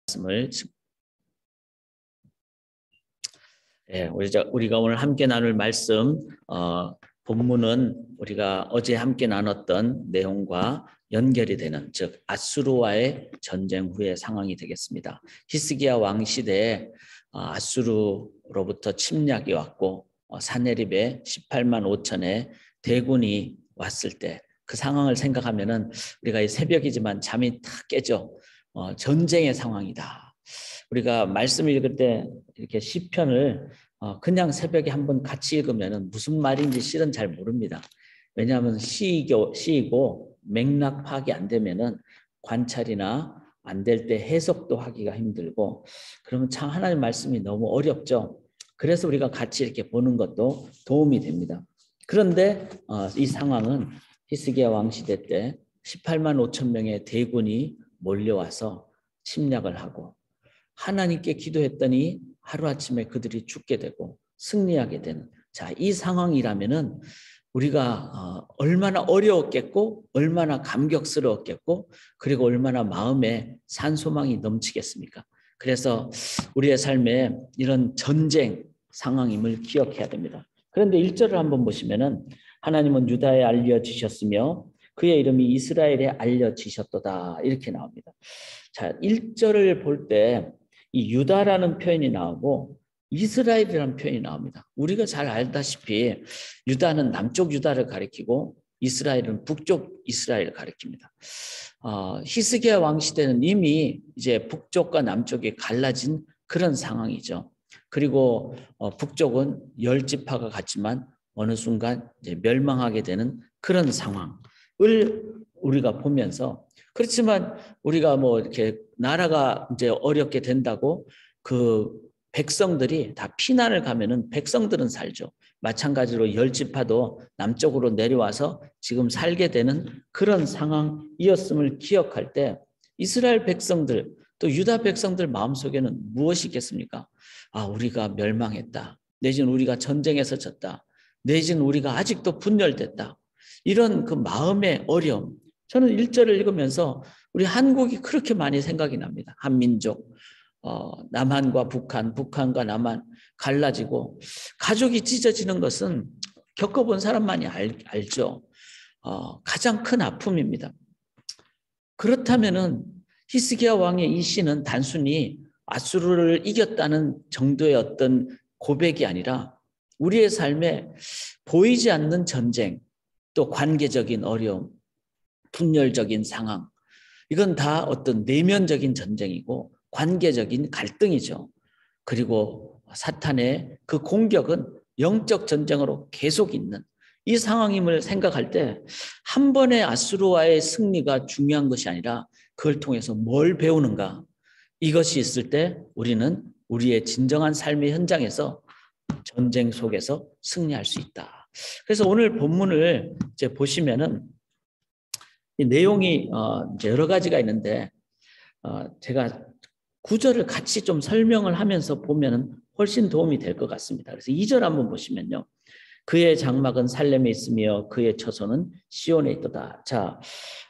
말씀을 우리가 오늘 함께 나눌 말씀 본문은 우리가 어제 함께 나눴던 내용과 연결이 되는, 즉 아수르와의 전쟁 후의 상황이 되겠습니다. 히스기야 왕 시대에 아수르로부터 침략이 왔고 사네립에 18만 5천의 대군이 왔을 때 그 상황을 생각하면은 우리가 이 새벽이지만 잠이 탁 깨죠. 전쟁의 상황이다. 우리가 말씀 읽을 때 이렇게 시편을 그냥 새벽에 한번 같이 읽으면 무슨 말인지 실은 잘 모릅니다. 왜냐하면 시이고 맥락 파악이 안 되면은 관찰이나 안 될 때 해석도 하기가 힘들고, 그러면 참 하나님 말씀이 너무 어렵죠. 그래서 우리가 같이 이렇게 보는 것도 도움이 됩니다. 그런데 이 상황은 히스기야 왕 시대 때 18만 5천 명의 대군이 몰려와서 침략을 하고, 하나님께 기도했더니 하루아침에 그들이 죽게 되고 승리하게 되는, 이 상황이라면은 우리가 얼마나 어려웠겠고, 얼마나 감격스러웠겠고, 그리고 얼마나 마음에 산소망이 넘치겠습니까? 그래서 우리의 삶에 이런 전쟁 상황임을 기억해야 됩니다. 그런데 1절을 한번 보시면은 하나님은 유다에 알려지셨으며 그의 이름이 이스라엘에 알려지셨도다, 이렇게 나옵니다. 1절을 볼 때 이 유다라는 표현이 나오고 이스라엘이라는 표현이 나옵니다. 우리가 잘 알다시피 유다는 남쪽 유다를 가리키고 이스라엘은 북쪽 이스라엘을 가리킵니다. 히스기야 왕 시대는 이미 이제 북쪽과 남쪽이 갈라진 그런 상황이죠. 그리고 북쪽은 10지파가 같지만 어느 순간 이제 멸망하게 되는 그런 상황을 우리가 보면서, 그렇지만 우리가 이렇게 나라가 이제 어렵게 된다고 그 백성들이 다 피난을 가면은 백성들은 살죠. 마찬가지로 10지파도 남쪽으로 내려와서 지금 살게 되는 그런 상황이었음을 기억할 때 이스라엘 백성들 또 유다 백성들 마음속에는 무엇이 있겠습니까? 우리가 멸망했다. 내지는 우리가 전쟁에서 졌다. 내지는 우리가 아직도 분열됐다. 이런 그 마음의 어려움. 저는 1절을 읽으면서 우리 한국이 그렇게 많이 생각이 납니다. 한민족, 남한과 북한, 북한과 남한 갈라지고 가족이 찢어지는 것은 겪어본 사람만이 알죠. 가장 큰 아픔입니다. 그렇다면은 히스기야 왕의 이 시는 단순히 아수르를 이겼다는 정도의 어떤 고백이 아니라 우리의 삶에 보이지 않는 전쟁, 또 관계적인 어려움, 분열적인 상황, 이건 다 어떤 내면적인 전쟁이고 관계적인 갈등이죠. 그리고 사탄의 그 공격은 영적 전쟁으로 계속 있는 이 상황임을 생각할 때 한 번의 아수르와의 승리가 중요한 것이 아니라 그걸 통해서 뭘 배우는가, 이것이 있을 때 우리는 우리의 진정한 삶의 현장에서 전쟁 속에서 승리할 수 있다. 그래서 오늘 본문을 이제 보시면은 이 내용이 이제 여러 가지가 있는데 제가 구절을 같이 좀 설명을 하면서 보면은 훨씬 도움이 될 것 같습니다. 그래서 2절 한번 보시면요. 그의 장막은 살렘에 있으며 그의 처소는 시온에 있도다.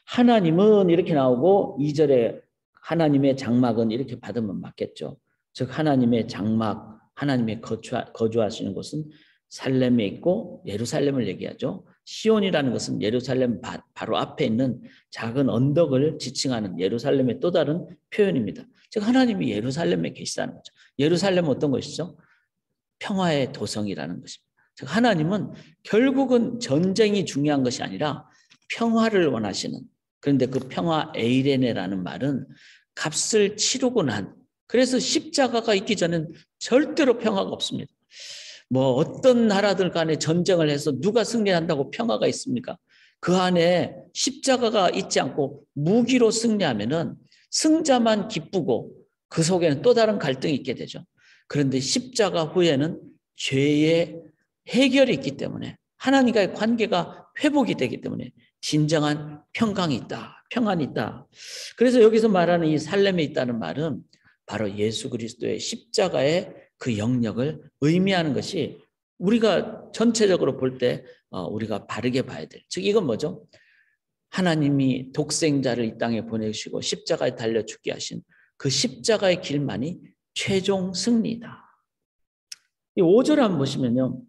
하나님은 이렇게 나오고 2절에 하나님의 장막은 이렇게 받으면 맞겠죠. 즉 하나님의 장막, 하나님의 거주하시는 곳은 살렘에 있고 예루살렘을 얘기하죠. 시온이라는 것은 예루살렘 바로 앞에 있는 작은 언덕을 지칭하는 예루살렘의 또 다른 표현입니다. 즉 하나님이 예루살렘에 계시다는 거죠. 예루살렘은 어떤 것이죠? 평화의 도성이라는 것입니다. 즉 하나님은 결국은 전쟁이 중요한 것이 아니라 평화를 원하시는, 그런데 그 평화 에이레네라는 말은 값을 치르고 난, 그래서 십자가가 있기 전엔 절대로 평화가 없습니다. 어떤 나라들 간에 전쟁을 해서 누가 승리한다고 평화가 있습니까? 그 안에 십자가가 있지 않고 무기로 승리하면은 승자만 기쁘고 그 속에는 또 다른 갈등이 있게 되죠. 그런데 십자가 후에는 죄의 해결이 있기 때문에 하나님과의 관계가 회복이 되기 때문에 진정한 평강이 있다, 평안이 있다. 그래서 여기서 말하는 이 살렘에 있다는 말은 바로 예수 그리스도의 십자가의 그 영역을 의미하는 것이 우리가 전체적으로 볼 때 우리가 바르게 봐야 될, 즉 이건 뭐죠? 하나님이 독생자를 이 땅에 보내시고 십자가에 달려 죽게 하신 그 십자가의 길만이 최종 승리다. 이 5절 한번 보시면요.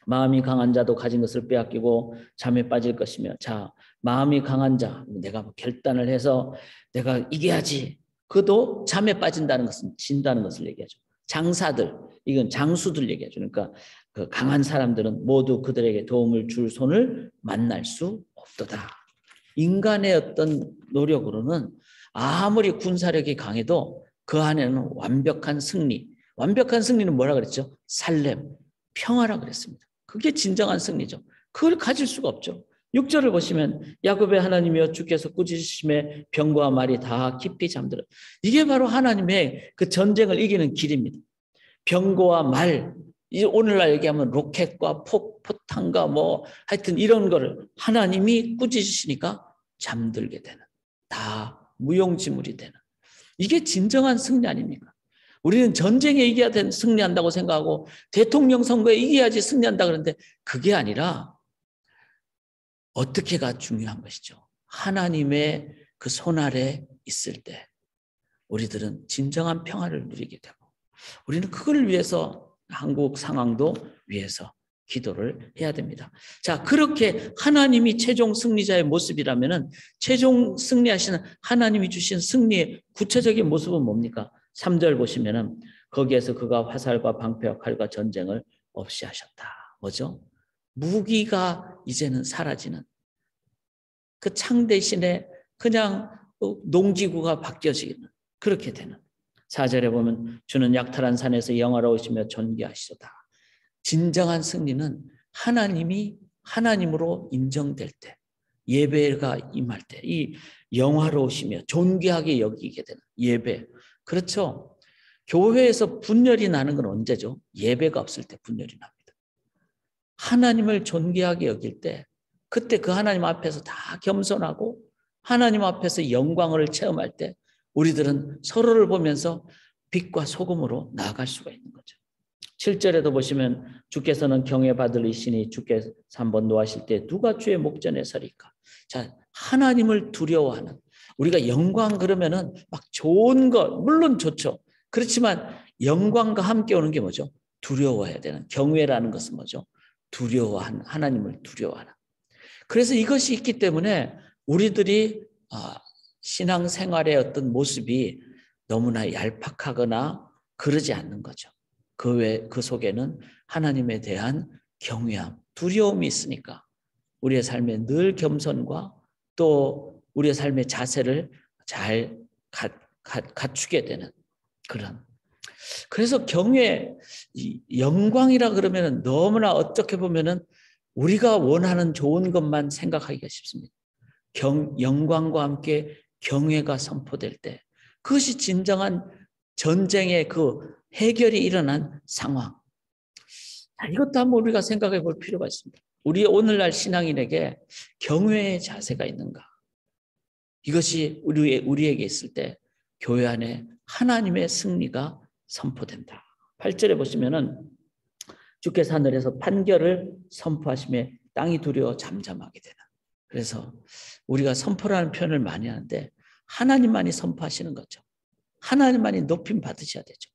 마음이 강한 자도 가진 것을 빼앗기고 잠에 빠질 것이며, 자, 마음이 강한 자, 내가 결단을 해서 내가 이겨야지, 그도 잠에 빠진다는 것은 진다는 것을 얘기하죠. 장사들, 이건 장수들 얘기하죠. 그러니까 그 강한 사람들은 모두 그들에게 도움을 줄 손을 만날 수 없도다. 인간의 어떤 노력으로는 아무리 군사력이 강해도 그 안에는 완벽한 승리는 뭐라 그랬죠? 살렘, 평화라 그랬습니다. 그게 진정한 승리죠. 그걸 가질 수가 없죠. 6절을 보시면 야곱의 하나님이여 주께서 꾸짖으심에 병과 말이 다 깊이 잠들어. 이게 바로 하나님의 그 전쟁을 이기는 길입니다. 병거와 말, 오늘날 얘기하면 로켓과 포탄과 뭐 하여튼 이런 거를 하나님이 꾸짖으시니까 잠들게 되는, 다 무용지물이 되는, 이게 진정한 승리 아닙니까? 우리는 전쟁에 이겨야 승리한다고 생각하고 대통령 선거에 이겨야지 승리한다 그러는데 그게 아니라 어떻게가 중요한 것이죠. 하나님의 그 손 아래 있을 때 우리들은 진정한 평화를 누리게 되고, 우리는 그걸 위해서 한국 상황도 위해서 기도를 해야 됩니다. 자, 그렇게 하나님이 최종 승리자의 모습이라면은 최종 승리하시는 하나님이 주신 승리의 구체적인 모습은 뭡니까? 3절 보시면은 거기에서 그가 화살과 방패와 칼과 전쟁을 없이 하셨다. 뭐죠? 무기가 이제는 사라지는, 그 창 대신에 그냥 농지구가 바뀌어지는, 그렇게 되는. 4절에 보면 주는 약탈한 산에서 영화로우시며 존귀하시도다. 진정한 승리는 하나님이 하나님으로 인정될 때, 예배가 임할 때 이 영화로우시며 존귀하게 여기게 되는 예배. 그렇죠. 교회에서 분열이 나는 건 언제죠? 예배가 없을 때 분열이 납니다. 하나님을 존귀하게 여길 때, 그때 그 하나님 앞에서 다 겸손하고 하나님 앞에서 영광을 체험할 때 우리들은 서로를 보면서 빛과 소금으로 나아갈 수가 있는 거죠. 7절에도 보시면 주께서는 경외받을 이시니 주께서 한번 노하실 때 누가 주의 목전에 서리까. 자, 하나님을 두려워하는, 우리가 영광 그러면은 막 좋은 것 물론 좋죠. 그렇지만 영광과 함께 오는 게 뭐죠? 두려워해야 되는, 경외라는 것은 뭐죠? 두려워하는, 하나님을 두려워하는. 그래서 이것이 있기 때문에 우리들이 신앙생활의 어떤 모습이 너무나 얄팍하거나 그러지 않는 거죠. 그 속에는 하나님에 대한 경외함, 두려움이 있으니까 우리의 삶에 늘 겸손과 또 우리의 삶의 자세를 잘 갖추게 되는 그런. 그래서 경외, 영광이라 그러면 너무나 어떻게 보면은 우리가 원하는 좋은 것만 생각하기가 쉽습니다. 영광과 함께 경외가 선포될 때 그것이 진정한 전쟁의 그 해결이 일어난 상황. 이것도 한번 우리가 생각해 볼 필요가 있습니다. 우리 오늘날 신앙인에게 경외의 자세가 있는가? 이것이 우리에게 있을 때 교회 안에 하나님의 승리가 선포된다. 8절에 보시면은 주께서 하늘에서 판결을 선포하시며 땅이 두려워 잠잠하게 되는. 그래서 우리가 선포라는 표현을 많이 하는데 하나님만이 선포하시는 거죠. 하나님만이 높임 받으셔야 되죠.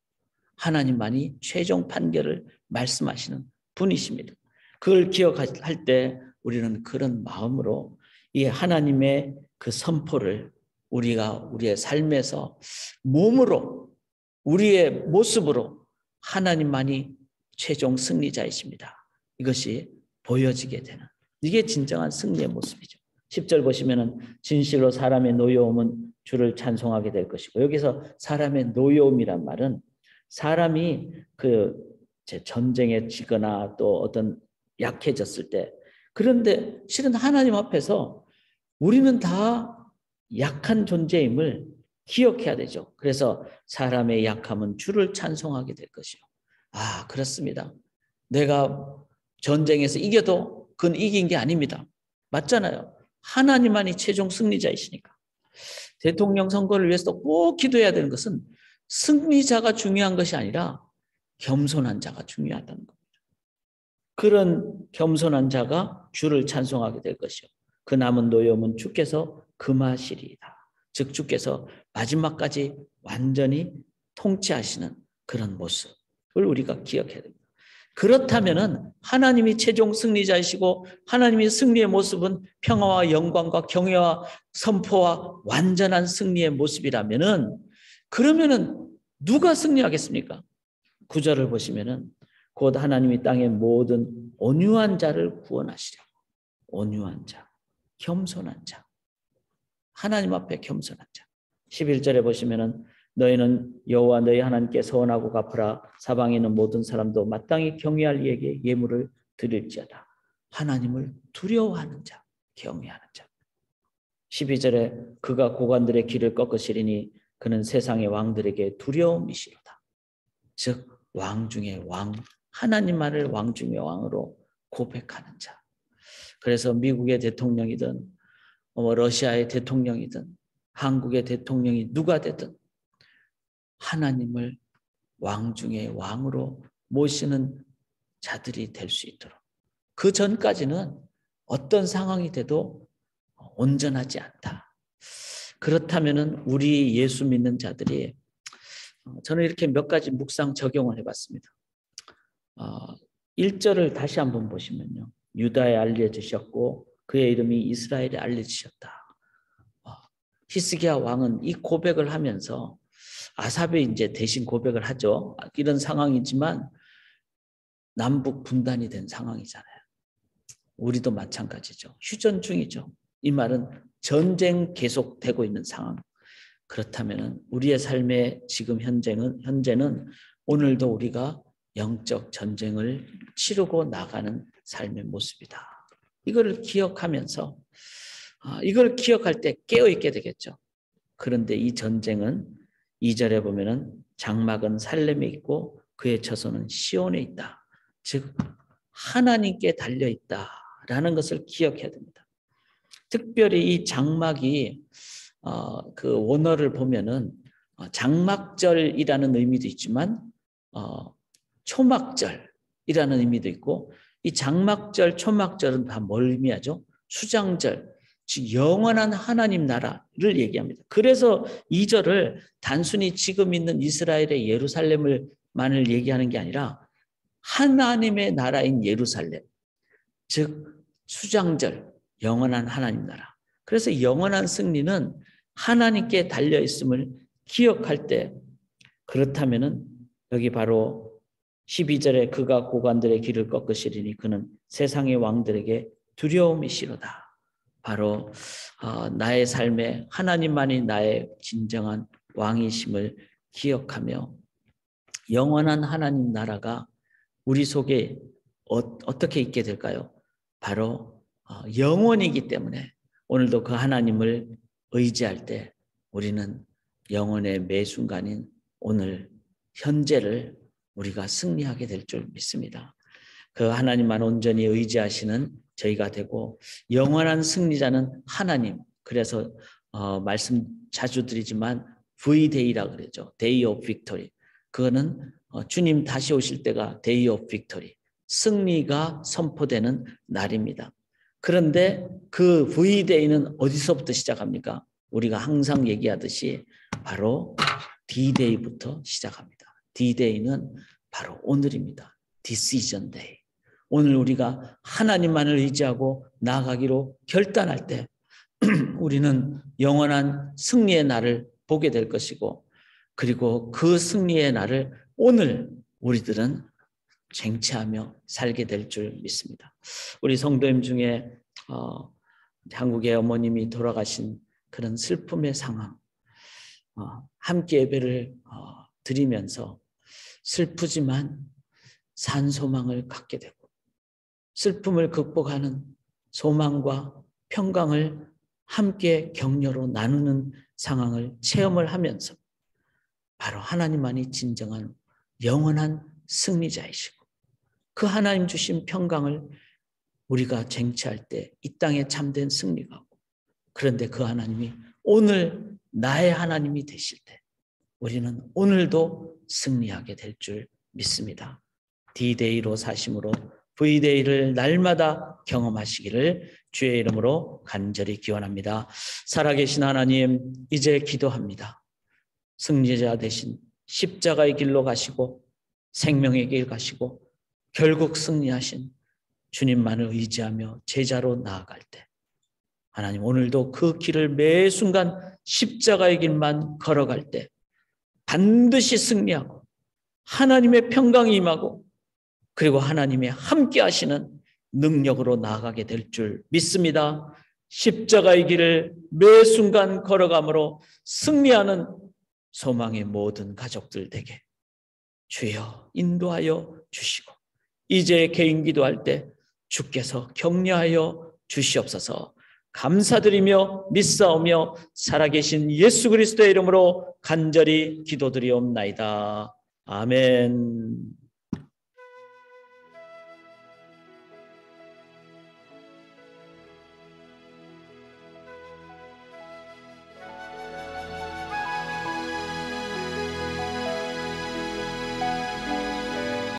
하나님만이 최종 판결을 말씀하시는 분이십니다. 그걸 기억할 때 우리는 그런 마음으로 이 하나님의 그 선포를 우리가 우리의 삶에서 몸으로, 우리의 모습으로 하나님만이 최종 승리자이십니다. 이것이 보여지게 되는, 이게 진정한 승리의 모습이죠. 10절 보시면은 진실로 사람의 노여움은 주를 찬송하게 될 것이고, 여기서 사람의 노여움이란 말은 사람이 그 전쟁에 지거나 또 어떤 약해졌을 때, 그런데 실은 하나님 앞에서 우리는 다 약한 존재임을 기억해야 되죠. 그래서 사람의 약함은 주를 찬송하게 될 것이요. 그렇습니다. 내가 전쟁에서 이겨도 그건 이긴 게 아닙니다. 맞잖아요. 하나님만이 최종 승리자이시니까. 대통령 선거를 위해서 꼭 기도해야 되는 것은 승리자가 중요한 것이 아니라 겸손한 자가 중요하다는 겁니다. 그런 겸손한 자가 주를 찬송하게 될 것이요. 그 남은 노여움은 주께서 금하시리이다. 즉 주께서 마지막까지 완전히 통치하시는 그런 모습을 우리가 기억해야 됩니다. 그렇다면은 하나님이 최종 승리자이시고 하나님의 승리의 모습은 평화와 영광과 경외와 선포와 완전한 승리의 모습이라면은 그러면은 누가 승리하겠습니까? 9절을 보시면은 곧 하나님이 땅의 모든 온유한 자를 구원하시려. 온유한 자, 겸손한 자, 하나님 앞에 겸손한 자. 11절에 보시면은 너희는 여호와 너희 하나님께 서원하고 갚으라. 사방에 있는 모든 사람도 마땅히 경외할 이에게 예물을 드릴지어다. 하나님을 두려워하는 자, 경외하는 자. 12절에 그가 고관들의 길을 꺾으시리니 그는 세상의 왕들에게 두려움이시로다. 즉 왕 중의 왕, 하나님만을 왕 중의 왕으로 고백하는 자. 그래서 미국의 대통령이든 러시아의 대통령이든 한국의 대통령이 누가 되든 하나님을 왕 중의 왕으로 모시는 자들이 될 수 있도록, 그 전까지는 어떤 상황이 돼도 온전하지 않다. 그렇다면 우리 예수 믿는 자들이, 저는 이렇게 몇 가지 묵상 적용을 해봤습니다. 1절을 다시 한번 보시면요, 유다에 알려지셨고 그의 이름이 이스라엘에 알려지셨다. 히스기야 왕은 이 고백을 하면서, 아삽이 이제 대신 고백을 하죠. 이런 상황이지만 남북 분단이 된 상황이잖아요. 우리도 마찬가지죠. 휴전 중이죠. 이 말은 전쟁 계속되고 있는 상황. 그렇다면 우리의 삶의 지금 현재는 오늘도 우리가 영적 전쟁을 치르고 나가는 삶의 모습이다. 이걸 기억하면서, 이걸 기억할 때 깨어있게 되겠죠. 그런데 이 전쟁은 2절에 보면은 장막은 살렘에 있고 그의 처소는 시온에 있다. 즉 하나님께 달려 있다라는 것을 기억해야 됩니다. 특별히 이 장막이 그 원어를 보면은 장막절이라는 의미도 있지만 초막절이라는 의미도 있고, 이 장막절, 초막절은 다 뭘 의미하죠? 수장절, 즉 영원한 하나님 나라를 얘기합니다. 그래서 2절을 단순히 지금 있는 이스라엘의 예루살렘을만을 얘기하는 게 아니라 하나님의 나라인 예루살렘, 즉 수장절, 영원한 하나님 나라. 그래서 영원한 승리는 하나님께 달려 있음을 기억할 때, 그렇다면은 여기 바로 12절에 그가 고관들의 길을 꺾으시리니 그는 세상의 왕들에게 두려움이시로다. 바로 나의 삶에 하나님만이 나의 진정한 왕이심을 기억하며 영원한 하나님 나라가 우리 속에 어떻게 있게 될까요? 바로 영원이기 때문에 오늘도 그 하나님을 의지할 때 우리는 영혼의 매 순간인 오늘 현재를 우리가 승리하게 될 줄 믿습니다. 그 하나님만 온전히 의지하시는 저희가 되고, 영원한 승리자는 하나님. 그래서 말씀 자주 드리지만 V-Day라 그러죠. Day of Victory. 그거는 주님 다시 오실 때가 Day of Victory. 승리가 선포되는 날입니다. 그런데 그 V-Day는 어디서부터 시작합니까? 우리가 항상 얘기하듯이 바로 D-Day부터 시작합니다. D-Day는 바로 오늘입니다. Decision Day. 오늘 우리가 하나님만을 의지하고 나아가기로 결단할 때 우리는 영원한 승리의 날을 보게 될 것이고, 그리고 그 승리의 날을 오늘 우리들은 쟁취하며 살게 될 줄 믿습니다. 우리 성도님 중에 한국의 어머님이 돌아가신 그런 슬픔의 상황, 함께 예배를 드리면서 슬프지만 산소망을 갖게 되고, 슬픔을 극복하는 소망과 평강을 함께 격려로 나누는 상황을 체험을 하면서 바로 하나님만이 진정한 영원한 승리자이시고, 그 하나님 주신 평강을 우리가 쟁취할 때 이 땅에 참된 승리가 오고, 그런데 그 하나님이 오늘 나의 하나님이 되실 때 우리는 오늘도 승리하게 될 줄 믿습니다. D-Day로 사심으로 V-Day를 날마다 경험하시기를 주의 이름으로 간절히 기원합니다. 살아계신 하나님, 이제 기도합니다. 승리자 대신 십자가의 길로 가시고 생명의 길 가시고 결국 승리하신 주님만을 의지하며 제자로 나아갈 때 하나님 오늘도 그 길을 매 순간 십자가의 길만 걸어갈 때 반드시 승리하고 하나님의 평강이 임하고 그리고 하나님의 함께 하시는 능력으로 나아가게 될 줄 믿습니다. 십자가의 길을 매 순간 걸어감으로 승리하는 소망의 모든 가족들 되게 주여 인도하여 주시고 이제 개인 기도할 때 주께서 격려하여 주시옵소서. 감사드리며 믿사오며 살아계신 예수 그리스도의 이름으로 간절히 기도드리옵나이다. 아멘.